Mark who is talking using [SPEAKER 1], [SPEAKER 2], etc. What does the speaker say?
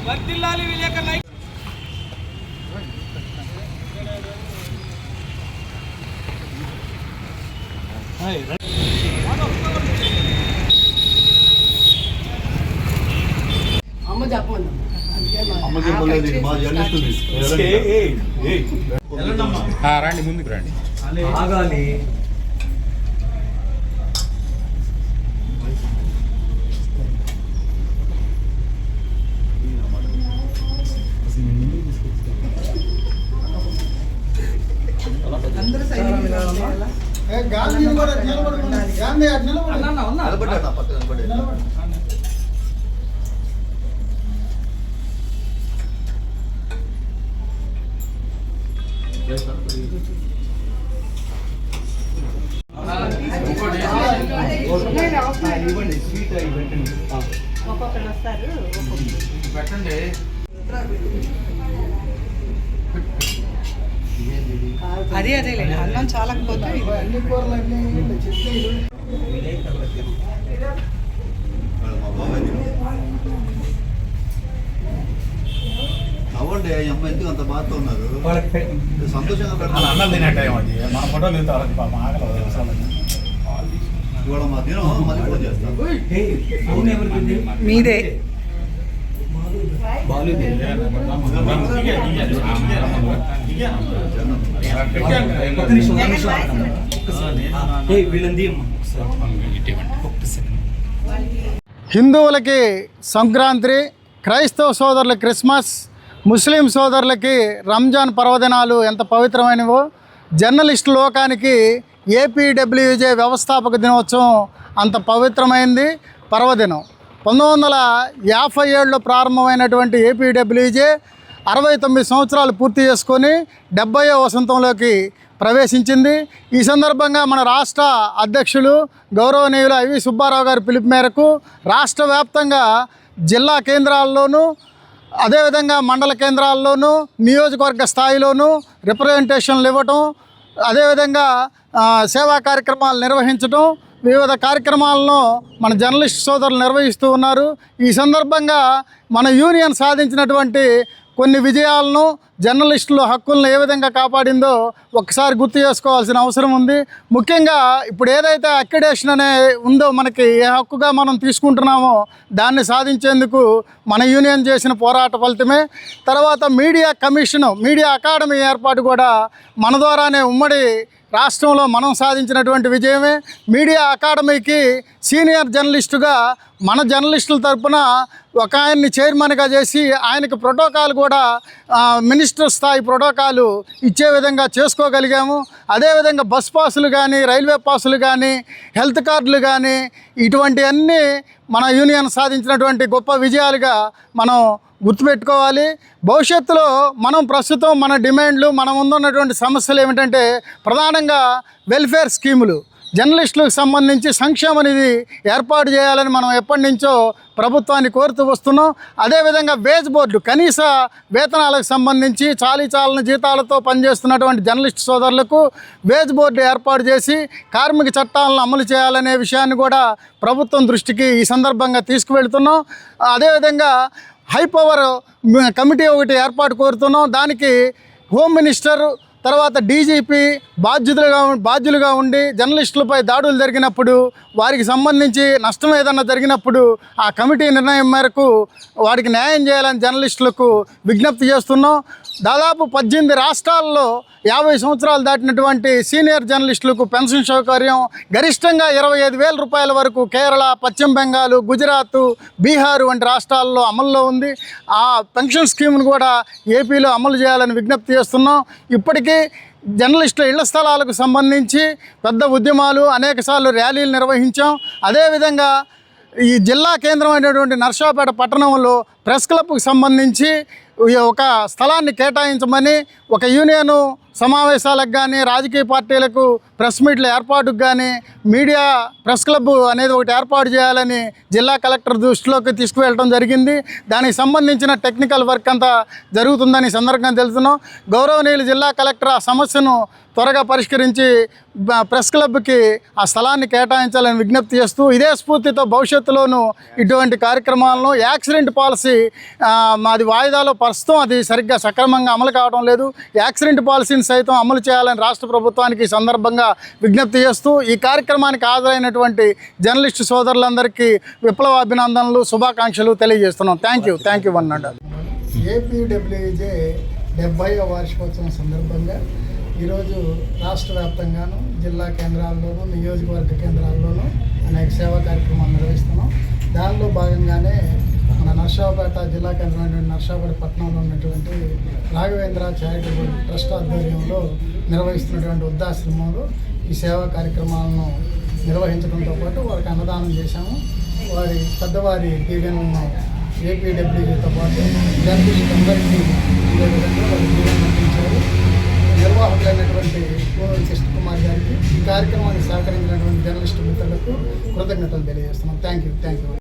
[SPEAKER 1] వర్ధిల్లాలి విలేకరుల
[SPEAKER 2] రండి ముందుకు రండి.
[SPEAKER 1] ఆగాలి.
[SPEAKER 2] పెట్టండి.
[SPEAKER 3] అదే అన్నం చాలకపోతే
[SPEAKER 4] అవ్వండి అమ్మ ఎందుకు అంత బాధతో ఉన్నారు సంతోషంగా
[SPEAKER 2] అన్నం తినే టైం అది మన ఫోటోలు
[SPEAKER 4] ఇవాళ మా దినం మళ్ళీ ఫోన్ చేస్తాం
[SPEAKER 3] మీదే
[SPEAKER 5] హిందువులకి సంక్రాంతి, క్రైస్తవ సోదరులకి క్రిస్మస్, ముస్లిం సోదరులకి రంజాన్ పర్వదినాలు ఎంత పవిత్రమైనవో జర్నలిస్టు లోకానికి ఏపీడబ్ల్యూజే వ్యవస్థాపక దినోత్సవం అంత పవిత్రమైంది పర్వదినం. 1957లో ప్రారంభమైనటువంటి ఏపీడబ్ల్యూజే 69 సంవత్సరాలు పూర్తి చేసుకొని 70వ వసంతంలోకి ప్రవేశించింది. ఈ సందర్భంగా మన రాష్ట్ర అధ్యక్షులు గౌరవనీయులు ఐవి సుబ్బారావు గారి పిలుపు మేరకు రాష్ట్ర వ్యాప్తంగా జిల్లా కేంద్రాల్లోనూ అదేవిధంగా మండల కేంద్రాల్లోనూ నియోజకవర్గ స్థాయిలోనూ రిప్రజెంటేషన్లు ఇవ్వటం, అదేవిధంగా సేవా కార్యక్రమాలు నిర్వహించటం, వివిధ కార్యక్రమాలను మన జర్నలిస్ట్ సోదరులు నిర్వహిస్తూ ఉన్నారు. ఈ సందర్భంగా మన యూనియన్ సాధించినటువంటి కొన్ని విజయాలను, జర్నలిస్టుల హక్కులను ఏ విధంగా కాపాడిందో ఒకసారి గుర్తు చేసుకోవాల్సిన అవసరం ఉంది. ముఖ్యంగా ఇప్పుడు ఏదైతే అక్రిడేషన్ అనే ఉందో, మనకి ఏ హక్కుగా మనం తీసుకుంటున్నామో దాన్ని సాధించేందుకు మన యూనియన్ చేసిన పోరాట ఫలితమే. తర్వాత మీడియా కమిషను, మీడియా అకాడమీ ఏర్పాటు కూడా మన ద్వారానే ఉమ్మడి రాష్ట్రంలో మనం సాధించినటువంటి విజయమే. మీడియా అకాడమీకి సీనియర్ జర్నలిస్టుగా మన జర్నలిస్టుల తరఫున ఒక ఆయన్ని చైర్మన్గా చేసి ఆయనకు ప్రోటోకాల్ కూడా మినిస్టర్ స్థాయి ప్రోటోకాలు ఇచ్చే విధంగా చేసుకోగలిగాము. అదేవిధంగా బస్ పాసులు కానీ, రైల్వే పాసులు కానీ, హెల్త్ కార్డులు కానీ, ఇటువంటి అన్నీ మన యూనియన్ సాధించినటువంటి గొప్ప విజయాలుగా మనం గుర్తుపెట్టుకోవాలి. భవిష్యత్తులో మనం ప్రస్తుతం మన డిమాండ్లు, మన ముందున్నటువంటి సమస్యలు ఏమిటంటే ప్రధానంగా వెల్ఫేర్ స్కీములు, జర్నలిస్టులకు సంబంధించి సంక్షేమ నిధి ఏర్పాటు చేయాలని మనం ఎప్పటి నుంచో ప్రభుత్వాన్ని కోరుతూ వస్తున్నాం. అదేవిధంగా వేజ్ బోర్డు, కనీస వేతనాలకు సంబంధించి చాలీచాలని జీతాలతో పనిచేస్తున్నటువంటి జర్నలిస్ట్ సోదరులకు వేజ్ బోర్డు ఏర్పాటు చేసి కార్మిక చట్టాలను అమలు చేయాలనే విషయాన్ని కూడా ప్రభుత్వం దృష్టికి ఈ సందర్భంగా తీసుకువెళ్తున్నాం. అదేవిధంగా హై పవర్ కమిటీ ఒకటి ఏర్పాటు కోరుతున్నాం. దానికి హోమ్ మినిస్టర్, తర్వాత డీజీపీ బాధ్యులుగా ఉండి జర్నలిస్టులపై దాడులు జరిగినప్పుడు, వారికి సంబంధించి నష్టం ఏదన్నా జరిగినప్పుడు ఆ కమిటీ నిర్ణయం మేరకు వారికి న్యాయం చేయాలని జర్నలిస్టులకు విజ్ఞప్తి చేస్తున్నాం. దాదాపు 18 రాష్ట్రాల్లో 50 సంవత్సరాలు దాటినటువంటి సీనియర్ జర్నలిస్టులకు పెన్షన్ సౌకర్యం గరిష్టంగా 25,000 రూపాయల వరకు కేరళ, పశ్చిమ బెంగాల్, గుజరాత్, బీహార్ వంటి రాష్ట్రాల్లో అమల్లో ఉంది. ఆ పెన్షన్ స్కీమ్ను కూడా ఏపీలో అమలు చేయాలని విజ్ఞప్తి చేస్తున్నాం. ఇప్పటికీ జర్నలిస్టుల ఇళ్ల స్థలాలకు సంబంధించి పెద్ద ఉద్యమాలు, అనేకసార్లు ర్యాలీలు నిర్వహించాం. అదేవిధంగా ఈ జిల్లా కేంద్రమైనటువంటి నర్సాపేట పట్టణంలో ప్రెస్ క్లబ్కు సంబంధించి ఒక స్థలాన్ని కేటాయించమని ఒక యూనియను సమావేశాలకు కానీ, రాజకీయ పార్టీలకు ప్రెస్ మీట్ల ఏర్పాటుకు కానీ మీడియా ప్రెస్ క్లబ్ అనేది ఒకటి ఏర్పాటు చేయాలని జిల్లా కలెక్టర్ దృష్టిలోకి తీసుకువెళ్ళడం జరిగింది. దానికి సంబంధించిన టెక్నికల్ వర్క్ అంతా జరుగుతుందని సందర్భంగా తెలుస్తున్నాం. గౌరవనీయులు జిల్లా కలెక్టర్ ఆ సమస్యను త్వరగా పరిష్కరించి ప్రెస్ క్లబ్కి ఆ స్థలాన్ని కేటాయించాలని విజ్ఞప్తి చేస్తూ, ఇదే స్ఫూర్తితో భవిష్యత్తులోనూ ఇటువంటి కార్యక్రమాలను, యాక్సిడెంట్ పాలసీ మాది వాయిదాలో ప్రస్తుతం అది సరిగ్గా సక్రమంగా అమలు కావడం లేదు. యాక్సిడెంట్ పాలసీని సైతం అమలు చేయాలని రాష్ట్ర ప్రభుత్వానికి ఈ సందర్భంగా విజ్ఞప్తి చేస్తూ ఈ కార్యక్రమానికి హాజరైనటువంటి జర్నలిస్టు సోదరులందరికీ విప్లవాభినందనలు, శుభాకాంక్షలు తెలియజేస్తున్నాం. థ్యాంక్ యూ అన్నాడు. ఏపీడబ్ల్యూజే 70వ వార్షికోత్సవం సందర్భంగా ఈరోజు రాష్ట్ర వ్యాప్తంగాను జిల్లా కేంద్రాల్లోనూ నియోజకవర్గ కేంద్రాల్లోనూ అనేక సేవా కార్యక్రమాలు నిర్వహిస్తున్నాం. దానిలో భాగంగానే మన నర్సాపేట జిల్లా కేంద్రమైనటువంటి నర్సాపేట పట్టణంలో ఉన్నటువంటి రాఘవేంద్ర చారిటబుల్ ట్రస్ట్ ఆధ్వర్యంలో నిర్వహిస్తున్నటువంటి వృద్ధాశ్రమంలో ఈ సేవా కార్యక్రమాలను నిర్వహించడంతో పాటు వారికి అన్నదానం చేశాము. వారి పెద్దవారి దీవెనలను ఏపీడబ్ల్యూతో పాటు జర్నలిస్ట్ అందరికీ ఇదే విధంగా వారి దీవెనలు అందించారు. నిర్వాహకులైనటువంటి పూర్వ కృష్ణకుమార్ గారికి ఈ కార్యక్రమాన్ని సహకరించినటువంటి జర్నలిస్టు మిత్రులకు కృతజ్ఞతలు తెలియజేస్తున్నాం. Thank you.